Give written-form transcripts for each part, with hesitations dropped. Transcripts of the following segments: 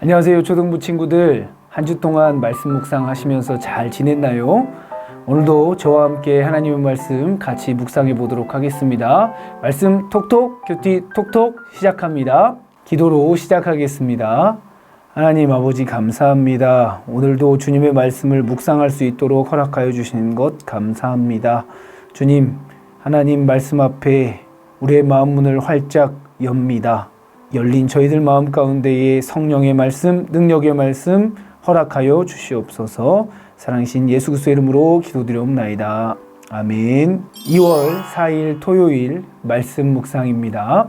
안녕하세요, 초등부 친구들. 한 주 동안 말씀 묵상하시면서 잘 지냈나요? 오늘도 저와 함께 하나님의 말씀 같이 묵상해 보도록 하겠습니다. 말씀 톡톡, 큐티 톡톡 시작합니다. 기도로 시작하겠습니다. 하나님 아버지 감사합니다. 오늘도 주님의 말씀을 묵상할 수 있도록 허락하여 주시는 것 감사합니다. 주님, 하나님 말씀 앞에 우리의 마음 문을 활짝 엽니다. 열린 저희들 마음 가운데에 성령의 말씀, 능력의 말씀 허락하여 주시옵소서. 사랑하신 예수 그리스도의 이름으로 기도드리옵나이다. 아멘. 2월 4일 토요일 말씀 묵상입니다.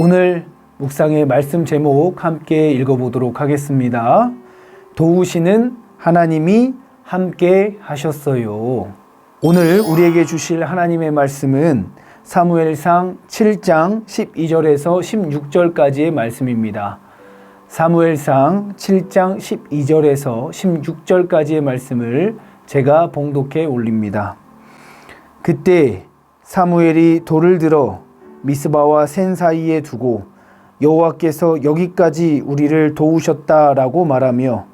오늘 묵상의 말씀 제목 함께 읽어보도록 하겠습니다. 도우시는 하나님이 함께 하셨어요. 오늘 우리에게 주실 하나님의 말씀은 사무엘상 7장 12절에서 16절까지의 말씀입니다. 사무엘상 7장 12절에서 16절까지의 말씀을 제가 봉독해 올립니다. 그때 사무엘이 돌을 들어 미스바와 센 사이에 두고 여호와께서 여기까지 우리를 도우셨다라고 말하며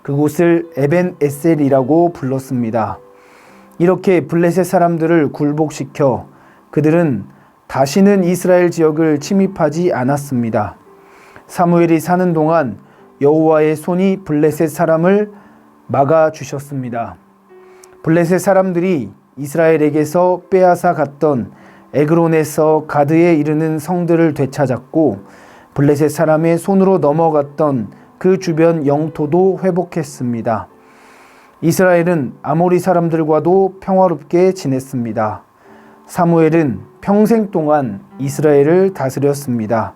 그곳을 에벤 에셀이라고 불렀습니다. 이렇게 블레셋 사람들을 굴복시켜 그들은 다시는 이스라엘 지역을 침입하지 않았습니다. 사무엘이 사는 동안 여호와의 손이 블레셋 사람을 막아주셨습니다. 블레셋 사람들이 이스라엘에게서 빼앗아 갔던 에그론에서 가드에 이르는 성들을 되찾았고 블레셋 사람의 손으로 넘어갔던 그 주변 영토도 회복했습니다. 이스라엘은 아모리 사람들과도 평화롭게 지냈습니다. 사무엘은 평생 동안 이스라엘을 다스렸습니다.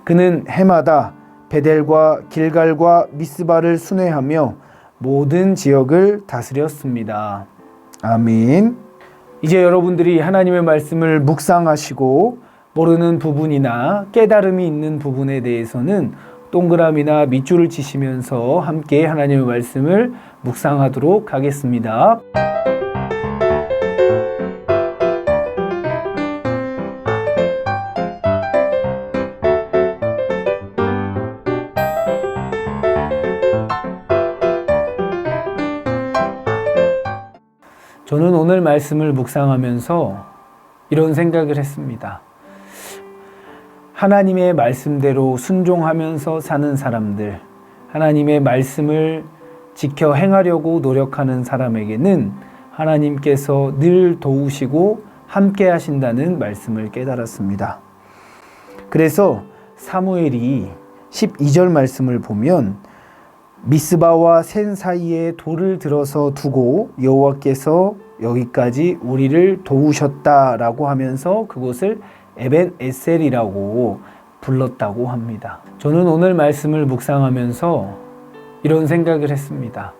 그는 해마다 베델과 길갈과 미스바를 순회하며 모든 지역을 다스렸습니다. 아멘. 이제 여러분들이 하나님의 말씀을 묵상하시고 모르는 부분이나 깨달음이 있는 부분에 대해서는 동그라미나 밑줄을 치시면서 함께 하나님의 말씀을 묵상하도록 하겠습니다. 저는 오늘 말씀을 묵상하면서 이런 생각을 했습니다. 하나님의 말씀대로 순종하면서 사는 사람들, 하나님의 말씀을 지켜 행하려고 노력하는 사람에게는 하나님께서 늘 도우시고 함께 하신다는 말씀을 깨달았습니다. 그래서 사무엘이 12절 말씀을 보면 미스바와 센 사이에 돌을 들어서 두고 여호와께서 여기까지 우리를 도우셨다라고 하면서 그곳을 에벤 에셀이라고 불렀다고 합니다. 저는 오늘 말씀을 묵상하면서 이런 생각을 했습니다.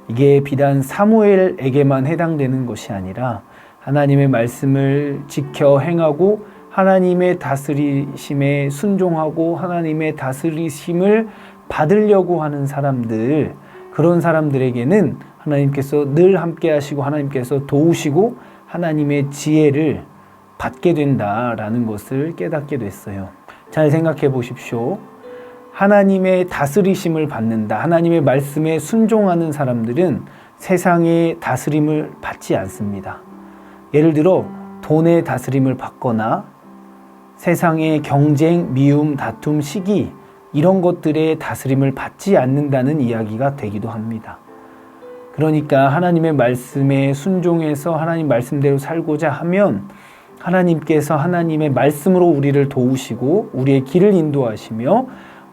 이게 비단 사무엘에게만 해당되는 것이 아니라 하나님의 말씀을 지켜 행하고 하나님의 다스리심에 순종하고 하나님의 다스리심을 받으려고 하는 사람들, 그런 사람들에게는 하나님께서 늘 함께 하시고 하나님께서 도우시고 하나님의 지혜를 받게 된다라는 것을 깨닫게 됐어요. 잘 생각해 보십시오. 하나님의 다스리심을 받는다, 하나님의 말씀에 순종하는 사람들은 세상의 다스림을 받지 않습니다. 예를 들어 돈의 다스림을 받거나 세상의 경쟁, 미움, 다툼, 시기 이런 것들의 다스림을 받지 않는다는 이야기가 되기도 합니다. 그러니까 하나님의 말씀에 순종해서 하나님 말씀대로 살고자 하면 하나님께서 하나님의 말씀으로 우리를 도우시고 우리의 길을 인도하시며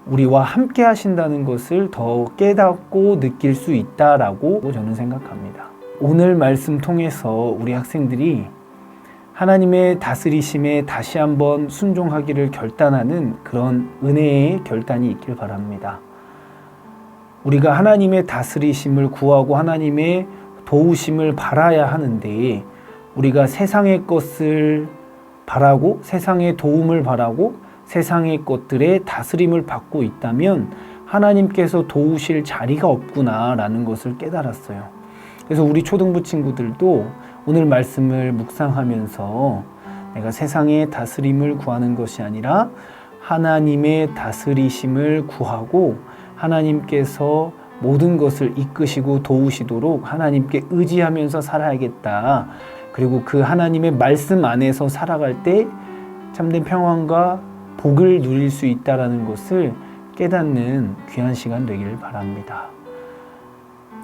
우리와 함께 하신다는 것을 더 깨닫고 느낄 수 있다라고 저는 생각합니다. 오늘 말씀 통해서 우리 학생들이 하나님의 다스리심에 다시 한번 순종하기를 결단하는 그런 은혜의 결단이 있길 바랍니다. 우리가 하나님의 다스리심을 구하고 하나님의 도우심을 바라야 하는데 우리가 세상의 것을 바라고 세상의 도움을 바라고 세상의 것들의 다스림을 받고 있다면 하나님께서 도우실 자리가 없구나라는 것을 깨달았어요. 그래서 우리 초등부 친구들도 오늘 말씀을 묵상하면서 내가 세상의 다스림을 구하는 것이 아니라 하나님의 다스리심을 구하고 하나님께서 모든 것을 이끄시고 도우시도록 하나님께 의지하면서 살아야겠다. 그리고 그 하나님의 말씀 안에서 살아갈 때 참된 평안과 복을 누릴 수 있다는 것을 깨닫는 귀한 시간 되기를 바랍니다.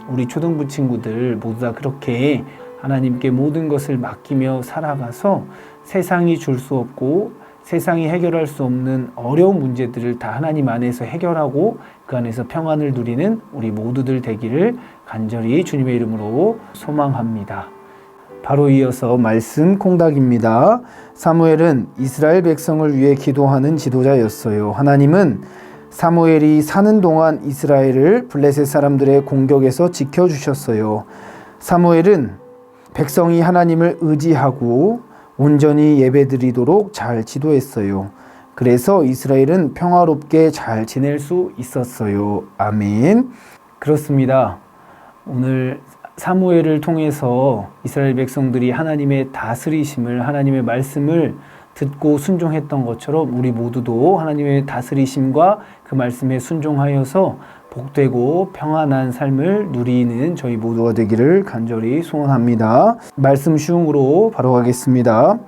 우리 초등부 친구들 모두 다 그렇게 하나님께 모든 것을 맡기며 살아가서 세상이 줄 수 없고 세상이 해결할 수 없는 어려운 문제들을 다 하나님 안에서 해결하고 그 안에서 평안을 누리는 우리 모두들 되기를 간절히 주님의 이름으로 소망합니다. 바로 이어서 말씀 콩닥입니다. 사무엘은 이스라엘 백성을 위해 기도하는 지도자였어요. 하나님은 사무엘이 사는 동안 이스라엘을 블레셋 사람들의 공격에서 지켜주셨어요. 사무엘은 백성이 하나님을 의지하고 온전히 예배드리도록 잘 지도했어요. 그래서 이스라엘은 평화롭게 잘 지낼 수 있었어요. 아멘. 그렇습니다. 오늘 사무엘을 통해서 이스라엘 백성들이 하나님의 다스리심을, 하나님의 말씀을 듣고 순종했던 것처럼 우리 모두도 하나님의 다스리심과 그 말씀에 순종하여서 복되고 평안한 삶을 누리는 저희 모두가 되기를 간절히 소원합니다. 말씀 쉬움으로 바로 가겠습니다.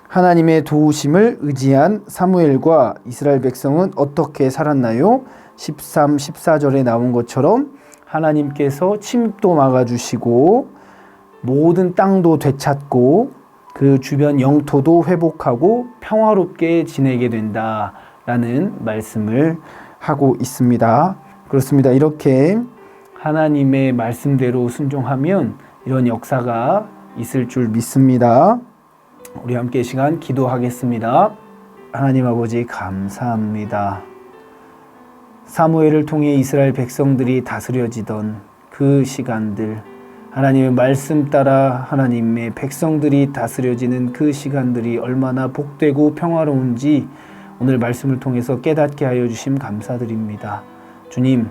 하나님의 도우심을 의지한 사무엘과 이스라엘 백성은 어떻게 살았나요? 13, 14절에 나온 것처럼 하나님께서 침입도 막아주시고 모든 땅도 되찾고 그 주변 영토도 회복하고 평화롭게 지내게 된다라는 말씀을 하고 있습니다. 그렇습니다. 이렇게 하나님의 말씀대로 순종하면 이런 역사가 있을 줄 믿습니다. 우리 함께 시간 기도하겠습니다. 하나님 아버지 감사합니다. 사무엘을 통해 이스라엘 백성들이 다스려지던 그 시간들, 하나님의 말씀 따라 하나님의 백성들이 다스려지는 그 시간들이 얼마나 복되고 평화로운지 오늘 말씀을 통해서 깨닫게 하여 주심 감사드립니다. 주님,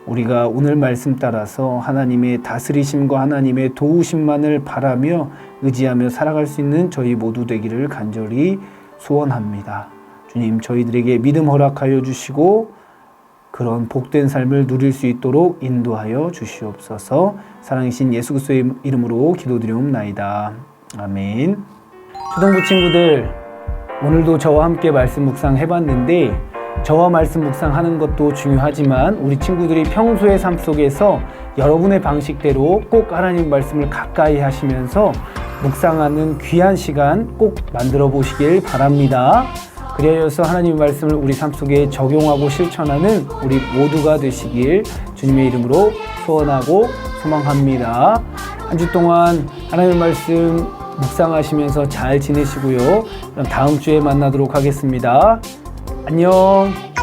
우리가 오늘 말씀 따라서 하나님의 다스리심과 하나님의 도우심만을 바라며 의지하며 살아갈 수 있는 저희 모두 되기를 간절히 소원합니다. 주님, 저희들에게 믿음 허락하여 주시고 그런 복된 삶을 누릴 수 있도록 인도하여 주시옵소서. 사랑이신 예수 그리스도의 이름으로 기도드리옵나이다. 아멘. 초등부 친구들, 오늘도 저와 함께 말씀 묵상 해봤는데 저와 말씀 묵상하는 것도 중요하지만 우리 친구들이 평소의 삶 속에서 여러분의 방식대로 꼭 하나님 말씀을 가까이 하시면서 묵상하는 귀한 시간 꼭 만들어 보시길 바랍니다. 그리하여서 하나님의 말씀을 우리 삶 속에 적용하고 실천하는 우리 모두가 되시길 주님의 이름으로 소원하고 소망합니다. 한 주 동안 하나님의 말씀 묵상하시면서 잘 지내시고요. 그럼 다음 주에 만나도록 하겠습니다. 안녕.